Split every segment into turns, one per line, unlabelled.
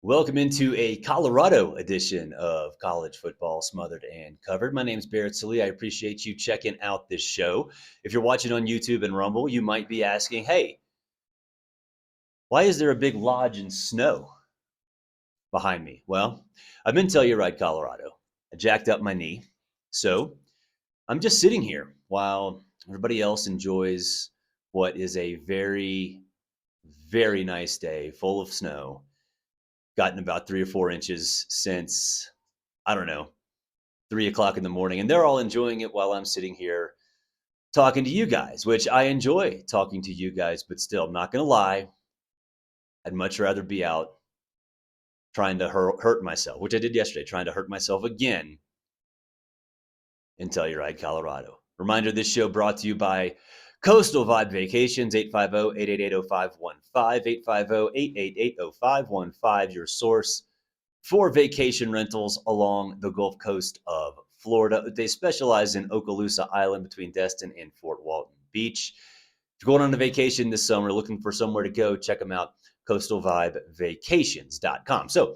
Welcome into a Colorado edition of College Football Smothered and Covered. My name is Barrett Salee. I appreciate you checking out this show. If you're watching on YouTube and Rumble, you might be asking, hey, why is there a big lodge in snow behind me? Well, I've been Telluride, Colorado. I jacked up my knee. So I'm just sitting here while everybody else enjoys what is a very, very nice day full of snow. Gotten about 3 or 4 inches since, I don't know, 3 o'clock in the morning. And they're all enjoying it while I'm sitting here talking to you guys, which I enjoy talking to you guys, but still, I'm not going to lie. I'd much rather be out trying to hurt myself, which I did yesterday, trying to hurt myself again in Telluride, Colorado. Reminder, this show brought to you by Coastal Vibe Vacations, 850-888-0515, 850-888-0515, your source for vacation rentals along the Gulf Coast of Florida. They specialize in Okaloosa Island between Destin and Fort Walton Beach. If you're going on a vacation this summer, looking for somewhere to go, check them out, coastalvibevacations.com. So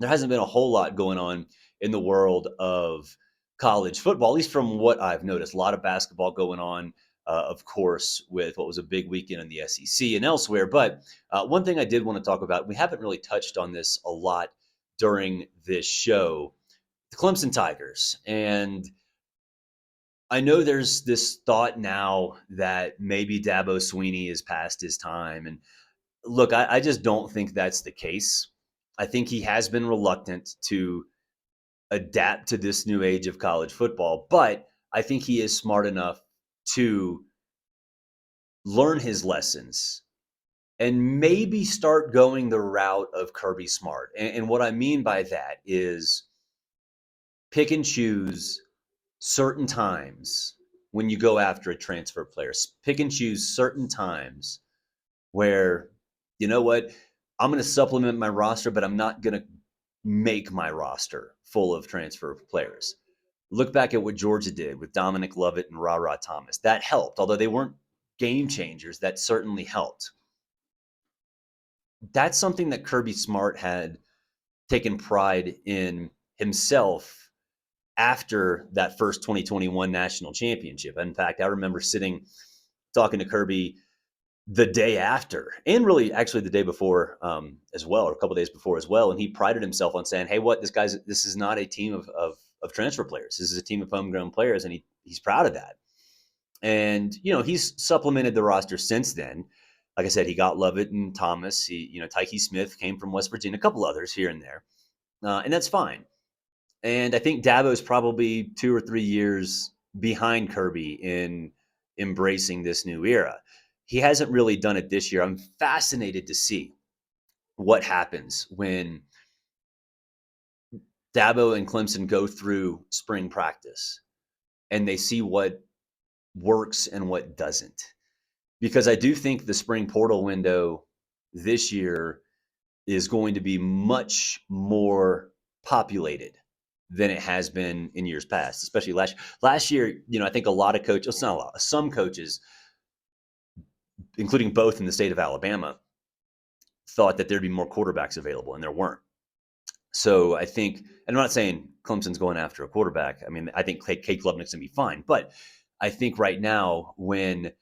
there hasn't been a whole lot going on in the world of college football, at least from what I've noticed. A lot of basketball going on, of course, with what was a big weekend in the SEC and elsewhere. But one thing I did want to talk about, we haven't really touched on this a lot during this show, the Clemson Tigers. And I know there's this thought now that maybe Dabo Swinney is past his time. And look, I just don't think that's the case. I think he has been reluctant to adapt to this new age of college football, but I think he is smart enough to learn his lessons and maybe start going the route of Kirby Smart. And what I mean by that is pick and choose certain times when you go after a transfer player. Pick and choose certain times where, you know what, I'm going to supplement my roster, but I'm not going to make my roster full of transfer players. Look back at what Georgia did with Dominic Lovett and Ra Thomas. That helped, although they weren't game changers. That certainly helped. That's something that Kirby Smart had taken pride in himself after that first 2021 national championship. In fact, I remember talking to Kirby the day after, and really actually the day before as well, or a couple of days before as well. And he prided himself on saying, hey, this is not a team of transfer players. This is a team of homegrown players. And he's proud of that. And, he's supplemented the roster since then. Like I said, he got Lovett and Thomas. Tyke Smith came from West Virginia, a couple others here and there. And that's fine. And I think Dabo's probably 2 or 3 years behind Kirby in embracing this new era. He hasn't really done it this year. I'm fascinated to see what happens when Dabo and Clemson go through spring practice and they see what works and what doesn't. Because I do think the spring portal window this year is going to be much more populated than it has been in years past, especially last year. I think a lot of coaches, it's not a lot, some coaches, including both in the state of Alabama, thought that there'd be more quarterbacks available, and there weren't. So I think, and I'm not saying Clemson's going after a quarterback. I mean, I think Cade Klubnik's going to be fine. But I think right now, when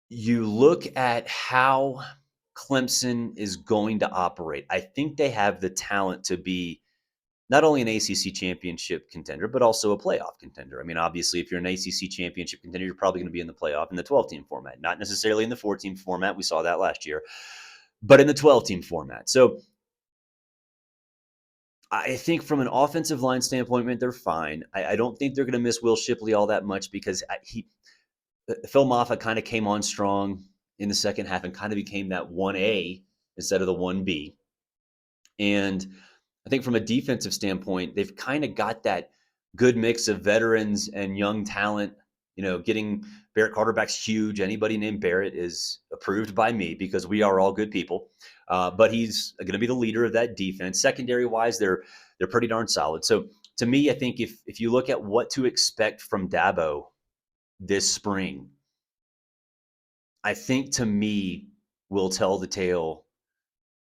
you look at how Clemson is going to operate, I think they have the talent to be not only an ACC championship contender, but also a playoff contender. I mean, obviously, if you're an ACC championship contender, you're probably going to be in the playoff in the 12-team format, not necessarily in the 4-team format. We saw that last year, but in the 12-team format. So I think from an offensive line standpoint, they're fine. I don't think they're going to miss Will Shipley all that much because Phil Maffa kind of came on strong in the second half and kind of became that 1A instead of the 1B. And I think from a defensive standpoint, they've kind of got that good mix of veterans and young talent. Getting Barrett Carter back's huge. Anybody named Barrett is approved by me because we are all good people. But he's going to be the leader of that defense. Secondary wise, they're pretty darn solid. So to me, I think if you look at what to expect from Dabo this spring, I think to me will tell the tale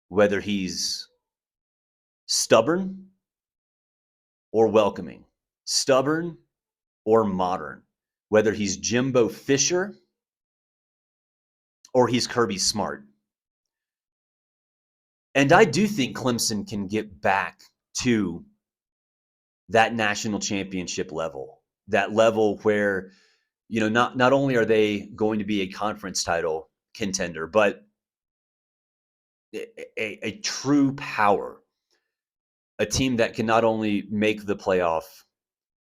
whether he's stubborn or welcoming, stubborn or modern, whether he's Jimbo Fisher or he's Kirby Smart. And I do think Clemson can get back to that national championship level, that level where, not only are they going to be a conference title contender, but a true power, a team that can not only make the playoff,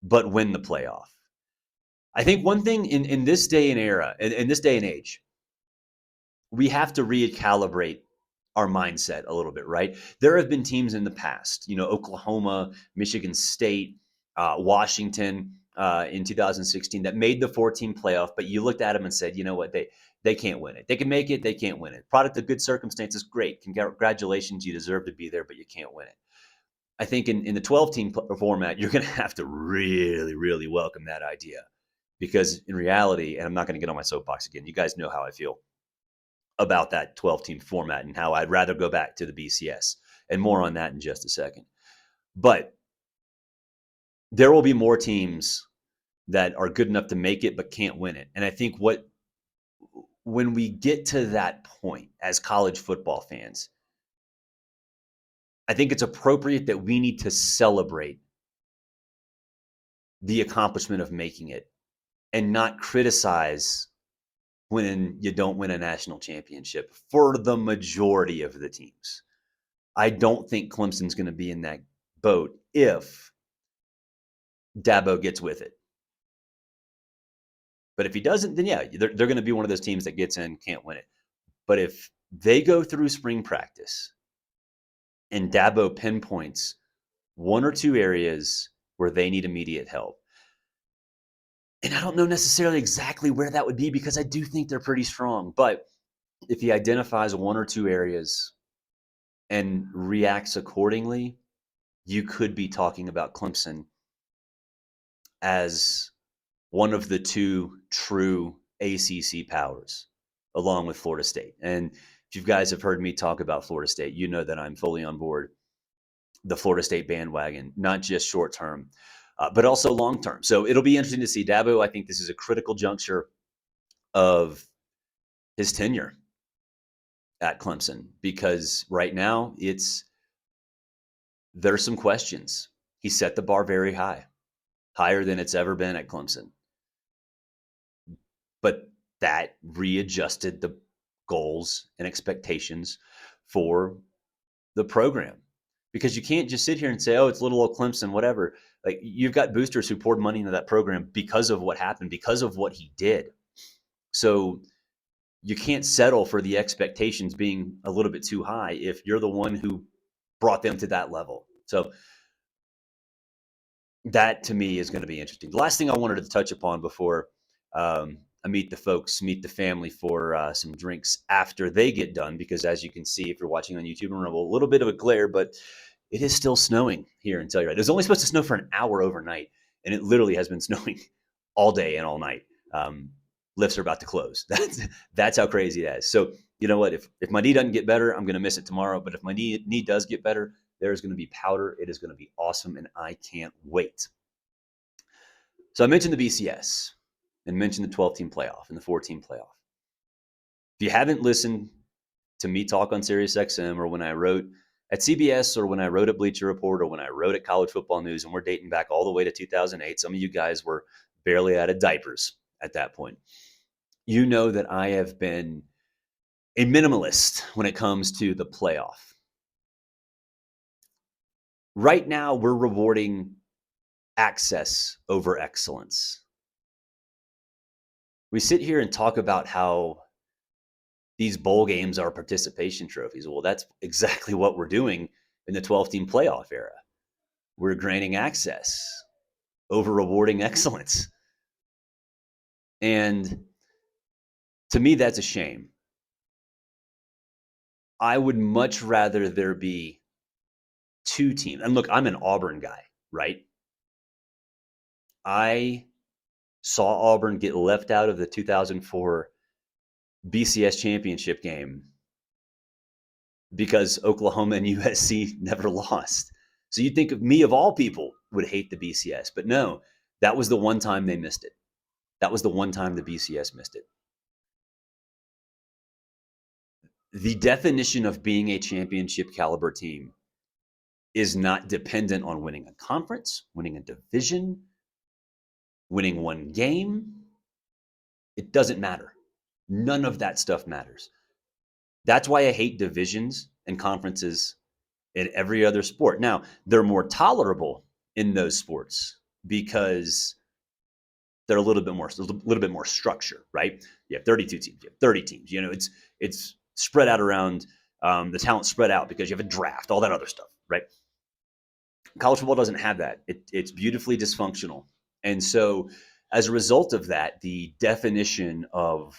but win the playoff. I think one thing in this day and era, in this day and age, we have to recalibrate our mindset a little bit, right? There have been teams in the past, Oklahoma, Michigan State, Washington in 2016 that made the 14 playoff, but you looked at them and said, you know what, they can't win it. They can make it, they can't win it. Product of good circumstances, great. Congratulations, you deserve to be there, but you can't win it. I think in the 12-team format, you're going to have to really, really welcome that idea, because in reality, and I'm not going to get on my soapbox again, you guys know how I feel about that 12-team format and how I'd rather go back to the BCS, and more on that in just a second. But there will be more teams that are good enough to make it but can't win it. And I think when we get to that point as college football fans, I think it's appropriate that we need to celebrate the accomplishment of making it and not criticize when you don't win a national championship for the majority of the teams. I don't think Clemson's going to be in that boat if Dabo gets with it. But if he doesn't, then yeah, they're going to be one of those teams that gets in, can't win it. But if they go through spring practice and Dabo pinpoints one or two areas where they need immediate help, and I don't know necessarily exactly where that would be, because I do think they're pretty strong, but if he identifies one or two areas and reacts accordingly, you could be talking about Clemson as one of the two true ACC powers, along with Florida State. And if you guys have heard me talk about Florida State, you know that I'm fully on board the Florida State bandwagon, not just short term, but also long term. So it'll be interesting to see Dabo. I think this is a critical juncture of his tenure at Clemson, because right now there's some questions. He set the bar very high, higher than it's ever been at Clemson. But that readjusted the goals and expectations for the program, because you can't just sit here and say, oh, it's little old Clemson, whatever. Like, you've got boosters who poured money into that program because of what happened, because of what he did. So you can't settle for the expectations being a little bit too high if you're the one who brought them to that level. So that, to me, is going to be interesting. The last thing I wanted to touch upon before I meet the family for some drinks after they get done, because as you can see, if you're watching on YouTube, we're a little bit of a glare, but it is still snowing here in Telluride. It was only supposed to snow for an hour overnight, and it literally has been snowing all day and all night. Lifts are about to close. That's how crazy that is. So you know what? If my knee doesn't get better, I'm going to miss it tomorrow. But if my knee does get better, there is going to be powder. It is going to be awesome, and I can't wait. So I mentioned the BCS and mentioned the 12-team playoff and the 4-team playoff. If you haven't listened to me talk on SiriusXM, or when I wrote at CBS, or when I wrote at Bleacher Report, or when I wrote at College Football News, and we're dating back all the way to 2008, some of you guys were barely out of diapers at that point. You know that I have been a minimalist when it comes to the playoff. Right now, we're rewarding access over excellence. We sit here and talk about how these bowl games are participation trophies. Well, that's exactly what we're doing in the 12-team playoff era. We're granting access over rewarding excellence. And to me, that's a shame. I would much rather there be two teams. And look, I'm an Auburn guy, right? I saw Auburn get left out of the 2004 BCS championship game because Oklahoma and USC never lost. So you'd think of me, of all people, would hate the BCS. But no, that was the one time they missed it. That was the one time the BCS missed it. The definition of being a championship caliber team is not dependent on winning a conference, winning a division, winning one game. It doesn't matter. None of that stuff matters. That's why I hate divisions and conferences in every other sport. Now, they're more tolerable in those sports because they're a little bit more structure, right? You have 32 teams, you have 30 teams. You know, it's spread out around the talent spread out because you have a draft, all that other stuff, right? College football doesn't have that. It's beautifully dysfunctional, and so as a result of that, the definition of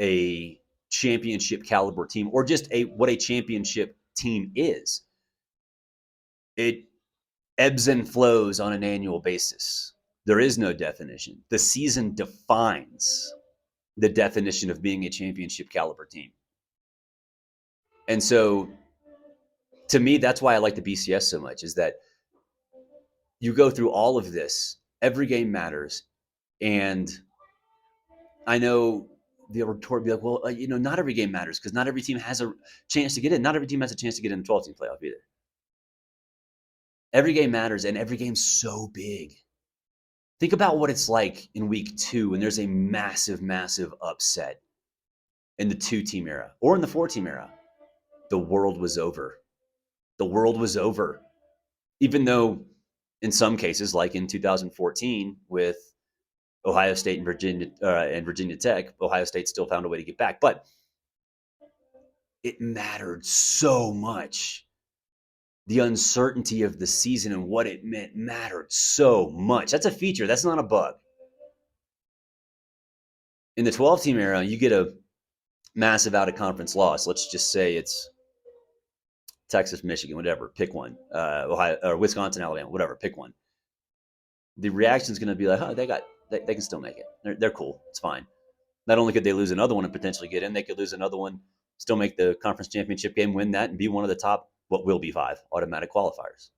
a championship caliber team or just a what a championship team is, it ebbs and flows on an annual basis. There is no definition. The season defines the definition of being a championship caliber team. And so to me, that's why I like the BCS so much, is that you go through all of this, every game matters. And I know the retort would be like, well, not every game matters because not every team has a chance to get in. Not every team has a chance to get in the 12 team playoff either. Every game matters, and every game's so big. Think about what it's like in week 2 when there's a massive, massive upset in the 2-team era or in the 4-team era. The world was over. The world was over. Even though in some cases, like in 2014 with Ohio State and Virginia Tech, Ohio State still found a way to get back. But it mattered so much. The uncertainty of the season and what it meant mattered so much. That's a feature. That's not a bug. In the 12-team era, you get a massive out-of-conference loss. Let's just say it's Texas, Michigan, whatever. Pick one. Ohio or Wisconsin, Alabama, whatever. Pick one. The reaction is going to be like, "Oh, they can still make it. They're cool. It's fine." Not only could they lose another one and potentially get in, they could lose another one, still make the conference championship game, win that, and be one of the top, what will be 5 automatic qualifiers.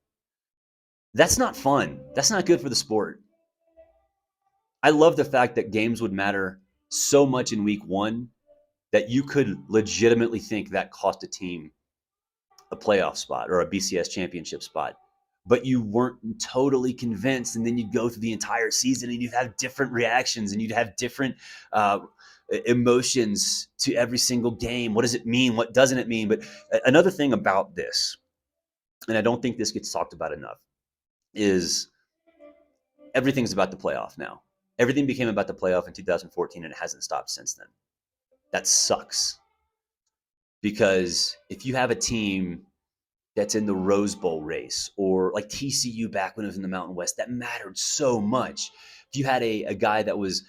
That's not fun. That's not good for the sport. I love the fact that games would matter so much in week 1 that you could legitimately think that cost a team a playoff spot or a BCS championship spot, but you weren't totally convinced. And then you'd go through the entire season and you'd have different reactions and you'd have different emotions to every single game. What does it mean? What doesn't it mean? But another thing about this, and I don't think this gets talked about enough, is everything's about the playoff now. Everything became about the playoff in 2014 and it hasn't stopped since then. That sucks. Because if you have a team that's in the Rose Bowl race or like TCU back when it was in the Mountain West, that mattered so much. If you had a guy that was,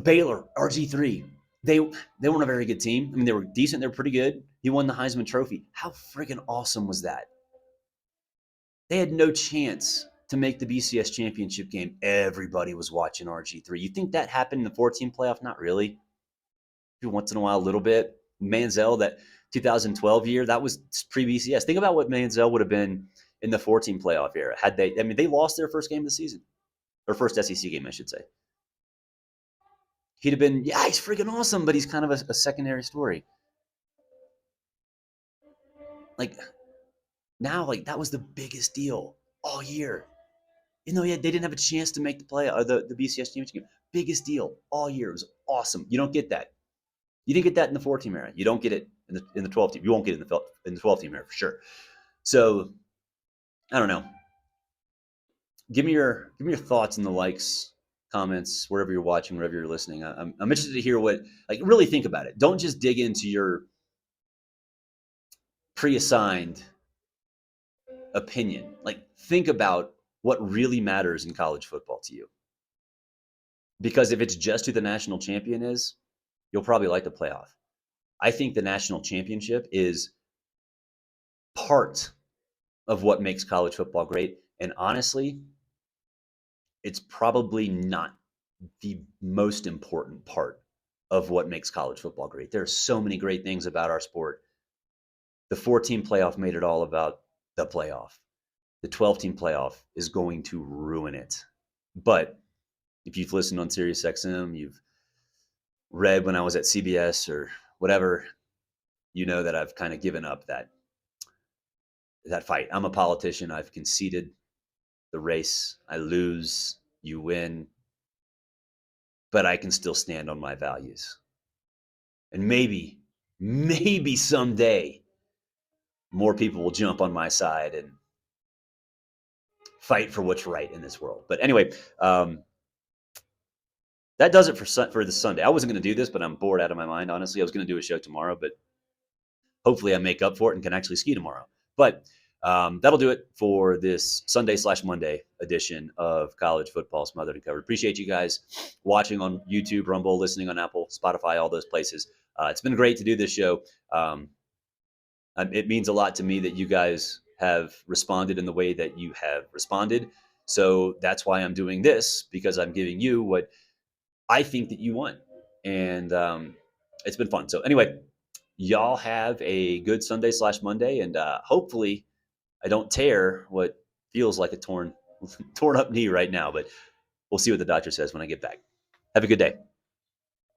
Baylor, RG3, they weren't a very good team. I mean, they were decent. They were pretty good. He won the Heisman Trophy. How freaking awesome was that? They had no chance to make the BCS championship game. Everybody was watching RG3. You think that happened in the 14 playoff? Not really. Once in a while, a little bit. Manziel, that 2012 year, that was pre-BCS. Think about what Manziel would have been in the 14 playoff era. They lost their first game of the season. Or first SEC game, I should say. He'd have been, yeah, he's freaking awesome, but he's kind of a secondary story. Like, now, like, that was the biggest deal all year. You know, they didn't have a chance to make the BCS championship game. Biggest deal all year. It was awesome. You don't get that. You didn't get that in the 4-team era. You don't get it in the 12-team. You won't get it in the 12-team era for sure. So, I don't know. Give me your thoughts and the likes, comments, wherever you're watching, wherever you're listening. I'm interested to hear really think about it. Don't just dig into your pre-assigned opinion. Like, think about what really matters in college football to you. Because if it's just who the national champion is, you'll probably like the playoff. I think the national championship is part of what makes college football great. And honestly, it's probably not the most important part of what makes college football great. There are so many great things about our sport. The 4-team playoff made it all about the playoff. The 12-team playoff is going to ruin it. But if you've listened on SiriusXM, you've read when I was at CBS or whatever, you know that I've kind of given up that fight. I'm a politician. I've conceded the race. I lose, you win, but I can still stand on my values. And maybe someday more people will jump on my side and fight for what's right in this world. But anyway, that does it for this Sunday. I wasn't going to do this, but I'm bored out of my mind, honestly. I was going to do a show tomorrow, but hopefully I make up for it and can actually ski tomorrow. But that'll do it for this Sunday/Monday edition of College Football Smothered and Covered. Appreciate you guys watching on YouTube, Rumble, listening on Apple, Spotify, all those places. It's been great to do this show. It means a lot to me that you guys have responded in the way that you have responded. So that's why I'm doing this, because I'm giving you what I think that you want. And it's been fun. So anyway, y'all have a good Sunday/Monday, and hopefully I don't tear what feels like a torn up knee right now, but we'll see what the doctor says when I get back. Have a good day.